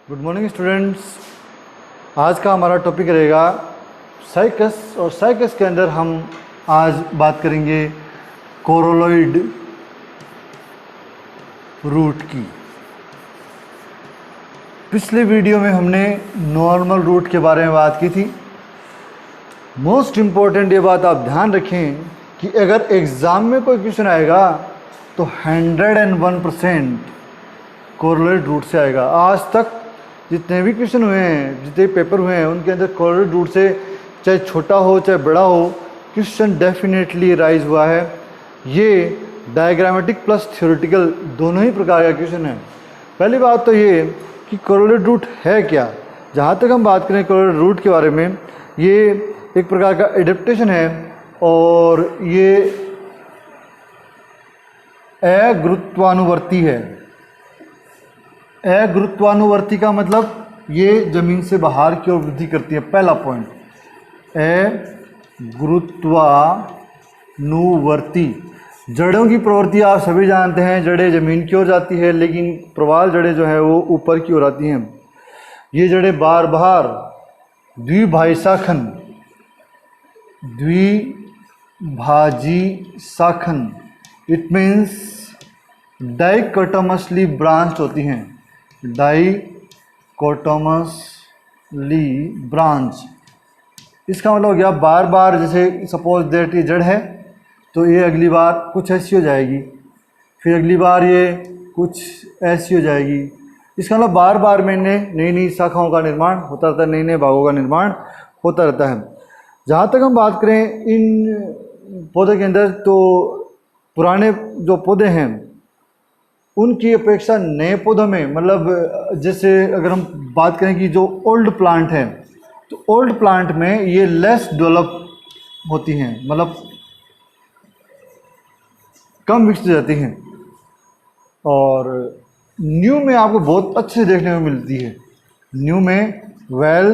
Good morning students. आज का हमारा टॉपिक रहेगा साइकस, और साइकस के अंदर हम आज बात करेंगे कोरोलॉइड रूट की। पिछले वीडियो में हमने नॉर्मल रूट के बारे में बात की थी। मोस्ट इम्पॉर्टेंट ये बात आप ध्यान रखें कि अगर एग्ज़ाम में कोई क्वेश्चन आएगा तो 101% कोरोलॉइड रूट से आएगा। आज तक जितने भी क्वेश्चन हुए हैं, जितने पेपर हुए हैं, उनके अंदर कोरोलॉइड रूट से चाहे छोटा हो चाहे बड़ा हो, क्वेश्चन डेफिनेटली राइज हुआ है। ये डायग्रामेटिक प्लस थ्योरेटिकल दोनों ही प्रकार का क्वेश्चन है। पहली बात तो ये कि कोरोलॉइड रूट है क्या। जहाँ तक हम बात करें कोरोलॉइड रूट के बारे में, ये एक प्रकार का एडेप्टेशन है और ये अगुरुत्वानुवर्ती है। अगुरुत्वानुवर्ती का मतलब ये ज़मीन से बाहर की ओर वृद्धि करती है। पहला पॉइंट, अगुरुत्वानुवर्ती। जड़ों की प्रवृत्ति आप सभी जानते हैं, जड़ें ज़मीन की ओर जाती है लेकिन प्रवाल जड़ें जो है वो ऊपर की ओर आती हैं। ये जड़ें बार बार द्विभाजी Shakhan, it means dichotomously branch होती हैं। डाइकोटोमसली ब्रांच, इसका मतलब हो गया बार बार, जैसे सपोज दैट ये जड़ है तो ये अगली बार कुछ ऐसी हो जाएगी, फिर अगली बार ये कुछ ऐसी हो जाएगी। इसका मतलब बार बार में नई नई शाखाओं का निर्माण होता रहता है, नए नए भागों का निर्माण होता रहता है। जहाँ तक हम बात करें इन पौधे के अंदर, तो पुराने जो पौधे हैं उनकी अपेक्षा नए पौधों में, मतलब जैसे अगर हम बात करें कि जो ओल्ड प्लांट है, तो ओल्ड प्लांट में ये लेस डेवलप होती हैं, मतलब कम विकसित जाती हैं, और न्यू में आपको बहुत अच्छे देखने को मिलती है। न्यू में वेल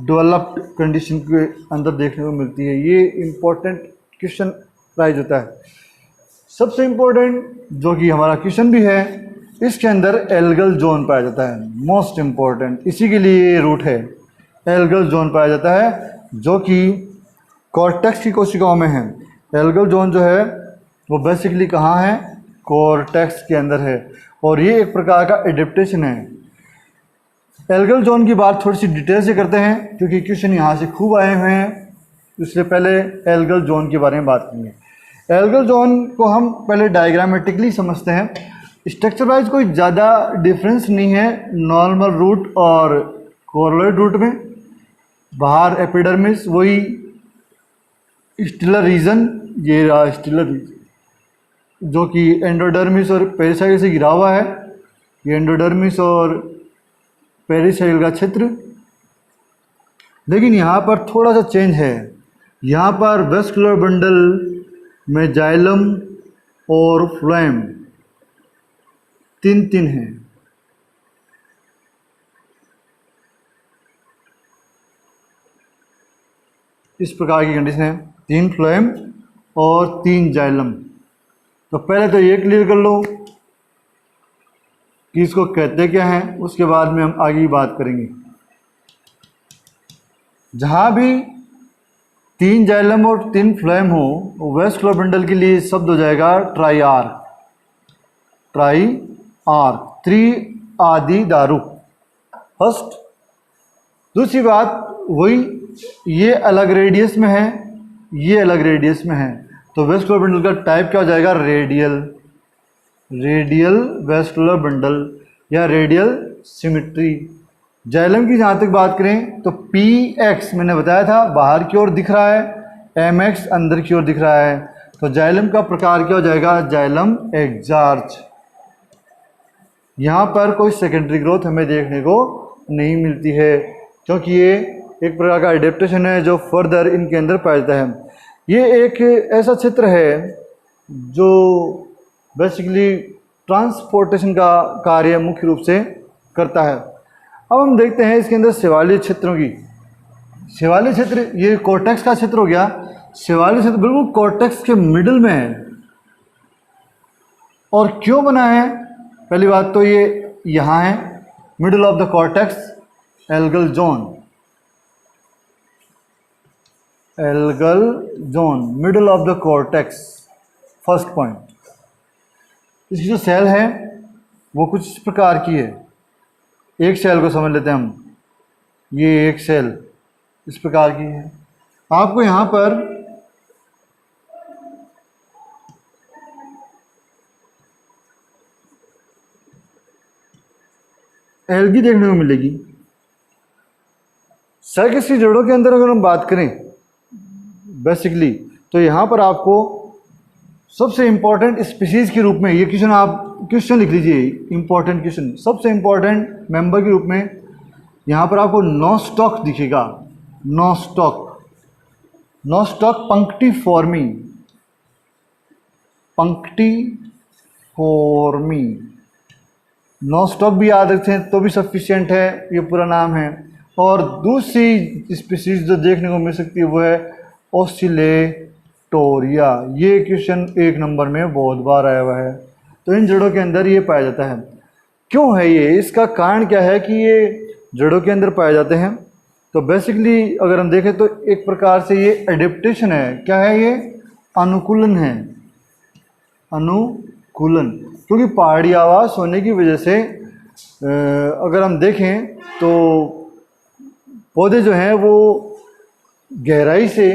डेवलप्ड कंडीशन के अंदर देखने को मिलती है। ये इम्पोर्टेंट क्वेश्चन राइज होता है। सबसे इम्पोर्टेंट जो कि हमारा क्वेश्चन भी है, इसके अंदर एल्गल जोन पाया जाता है। मोस्ट इम्पोर्टेंट, इसी के लिए ये रूट है। एल्गल जोन पाया जाता है जो कि कॉर्टेक्स की कोशिकाओं में है। एल्गल जोन जो है वो बेसिकली कहाँ है? कॉर्टेक्स के अंदर है, और ये एक प्रकार का एडेप्टेशन है। एल्गल जोन की बात थोड़ी सी डिटेल से करते हैं क्योंकि क्वेश्चन यहाँ से खूब आए हुए हैं, इसलिए पहले एल्गल जोन के बारे में बात करेंगे। एल्गल जोन को हम पहले डायग्रामेटिकली समझते हैं। स्ट्रक्चर वाइज कोई ज़्यादा डिफरेंस नहीं है नॉर्मल रूट और कोरोलॉइड रूट में। बाहर एपिडर्मिस, वही स्टिलर रीजन, ये रहा स्टिलर रीजन जो कि एंडोडर्मिस और पेरिसाइकिल से घिरा हुआ है। ये एंडोडर्मिस और पेरिसाइकिल का क्षेत्र। लेकिन यहाँ पर थोड़ा सा चेंज है। यहाँ पर वेस्कुलर बंडल में जाइलम और फ्लोएम तीन हैं। इस प्रकार की कंडीशन है, 3 फ्लोएम और 3 जाइलम। तो पहले तो ये क्लियर कर लो कि इसको कहते क्या हैं, उसके बाद में हम आगे बात करेंगे। जहाँ भी 3 जाइलम और 3 फ्लोएम हो, वेस्कुलर बंडल के लिए शब्द हो जाएगा ट्राई आर्क, त्रिआदि दारू। फर्स्ट। दूसरी बात वही, ये अलग रेडियस में है, ये अलग रेडियस में है, तो वेस्कुलर बंडल का टाइप क्या हो जाएगा? रेडियल वेस्कुलर बंडल या रेडियल सिमिट्री। जाइलम की जहाँ तक बात करें तो PX मैंने बताया था बाहर की ओर दिख रहा है, MX अंदर की ओर दिख रहा है, तो जाइलम का प्रकार क्या हो जाएगा? जाइलम एग्जार्च। यहाँ पर कोई सेकेंडरी ग्रोथ हमें देखने को नहीं मिलती है क्योंकि ये एक प्रकार का एडेप्टेशन है जो फर्दर इनके अंदर पाया जाता है। ये एक ऐसा क्षेत्र है जो बेसिकली ट्रांसपोर्टेशन का कार्य मुख्य रूप से करता है। अब हम देखते हैं इसके अंदर सेवालीय क्षेत्रों की। सेवालीय क्षेत्र, ये कॉर्टेक्स का क्षेत्र हो गया। सेवालीय क्षेत्र बिल्कुल कॉर्टेक्स के मिडिल में है। और क्यों बना है? पहली बात तो ये यहाँ है, middle of the cortex algal zone, algal zone middle of the cortex, first point. इसकी जो सेल है वो कुछ इस प्रकार की है। एक सेल को समझ लेते हैं हम, ये एक सेल इस प्रकार की है। आपको यहाँ पर एल्गी देखने को मिलेगी। साइकस की जड़ों के अंदर अगर हम बात करें बेसिकली, तो यहाँ पर आपको सबसे इम्पोर्टेंट स्पीसीज के रूप में, ये क्वेश्चन आप क्वेश्चन लिख लीजिए, इम्पोर्टेंट क्वेश्चन, सबसे इम्पोर्टेंट मेंबर के रूप में यहाँ पर आपको नोस्टॉक दिखेगा। नोस्टॉक, नोस्टॉक पंक्टिफॉर्मी, पंक्टिफॉर्मी, नोस्टॉक भी याद रखें तो भी सफिशिएंट है, ये पूरा नाम है। और दूसरी स्पीसीज जो देखने को मिल सकती है वो है ऑसिलेटोरिया। ये क्वेश्चन 1 नंबर में बहुत बार आया हुआ है। तो इन जड़ों के अंदर ये पाया जाता है। क्यों है ये, इसका कारण क्या है कि ये जड़ों के अंदर पाए जाते हैं? तो बेसिकली अगर हम देखें तो एक प्रकार से ये एडेप्टेशन है। क्या है ये? अनुकूलन है, अनुकूलन। क्योंकि पहाड़ी आवास होने की वजह से अगर हम देखें तो पौधे जो हैं वो गहराई से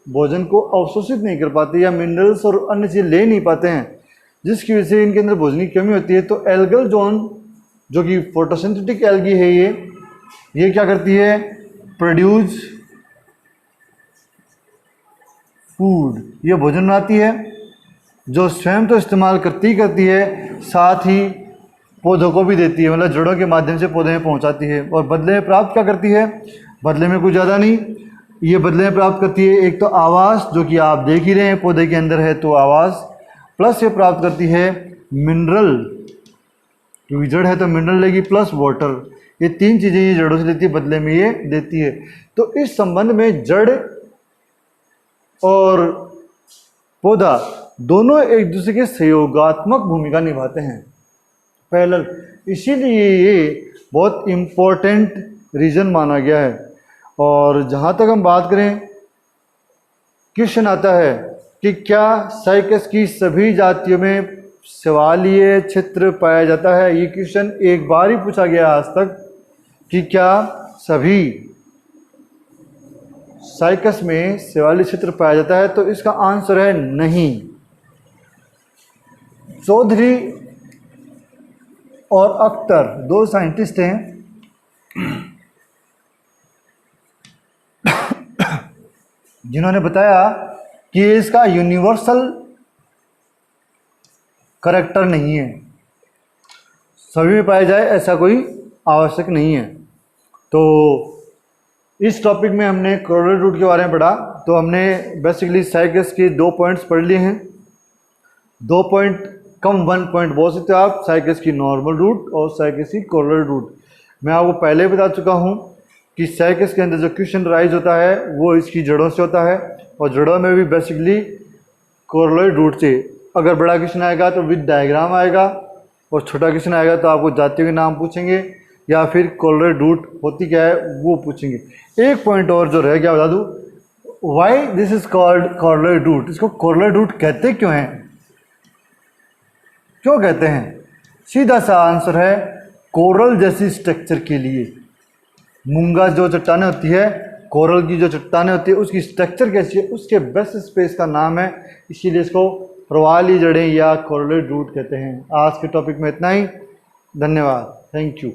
भोजन को अवशोषित नहीं कर पाते या मिनरल्स और अन्य चीज़ ले नहीं पाते हैं, जिसकी वजह से इनके अंदर भोजन की कमी होती है। तो एल्गल जोन जो कि फोटोसिंथेटिक एल्गी है, ये क्या करती है? प्रोड्यूस फूड, ये भोजन बनाती है जो स्वयं तो इस्तेमाल करती है, साथ ही पौधों को भी देती है, मतलब जड़ों के माध्यम से पौधे में पहुंचाती है। और बदले में प्राप्त क्या करती है? बदले में कुछ ज़्यादा नहीं, ये बदले में प्राप्त करती है एक तो आवास, जो कि आप देख ही रहे हैं पौधे के अंदर है, तो आवास, प्लस ये प्राप्त करती है मिनरल, क्योंकि जड़ है तो मिनरल लेगी, प्लस वाटर। ये 3 चीज़ें ये जड़ों से लेती है, बदले में ये देती है। तो इस संबंध में जड़ और पौधा दोनों एक दूसरे के सहयोगात्मक भूमिका निभाते हैं, पैरेलल। इसीलिए ये बहुत इम्पोर्टेंट रीजन माना गया है। और जहाँ तक हम बात करें, क्वेश्चन आता है कि क्या साइकस की सभी जातियों में सवालीय क्षेत्र पाया जाता है? ये क्वेश्चन एक बार ही पूछा गया आज तक कि क्या सभी साइकस में सवालीय क्षेत्र पाया जाता है? तो इसका आंसर है नहीं। चौधरी और अख्तर 2 साइंटिस्ट हैं जिन्होंने बताया कि इसका यूनिवर्सल करैक्टर नहीं है, सभी में पाया जाए ऐसा कोई आवश्यक नहीं है। तो इस टॉपिक में हमने कोरोलरी रूट के बारे में पढ़ा। तो हमने बेसिकली साइकस के 2 पॉइंट्स पढ़ लिए हैं। 2 पॉइंट कम 1 पॉइंट बोल सकते हो आप, साइकस की नॉर्मल रूट और साइकस की कोरोलरी रूट। मैं आपको पहले बता चुका हूँ कि साइकस के अंदर जो क्वेश्चन राइज होता है वो इसकी जड़ों से होता है, और जड़ों में भी बेसिकली कोरोलरी रूट से। अगर बड़ा क्वेश्चन आएगा तो विद डायग्राम आएगा, और छोटा क्वेश्चन आएगा तो आपको जातियों के नाम पूछेंगे या फिर कोरोलरी रूट होती क्या है वो पूछेंगे। एक पॉइंट और जो रह गया बता दूँ, why this is called corollary root. इसको कोरोलरी रूट कहते क्यों हैं, क्यों कहते हैं? सीधा सा आंसर है कोरल जैसी स्ट्रक्चर के लिए। मूंगा जो चट्टानें होती है, कोरल की जो चट्टानें होती है, उसकी स्ट्रक्चर कैसी है, उसके बेस्ट स्पेस का नाम है, इसीलिए इसको प्रवाली जड़ें या कोरल रूट कहते हैं। आज के टॉपिक में इतना ही, धन्यवाद, थैंक यू।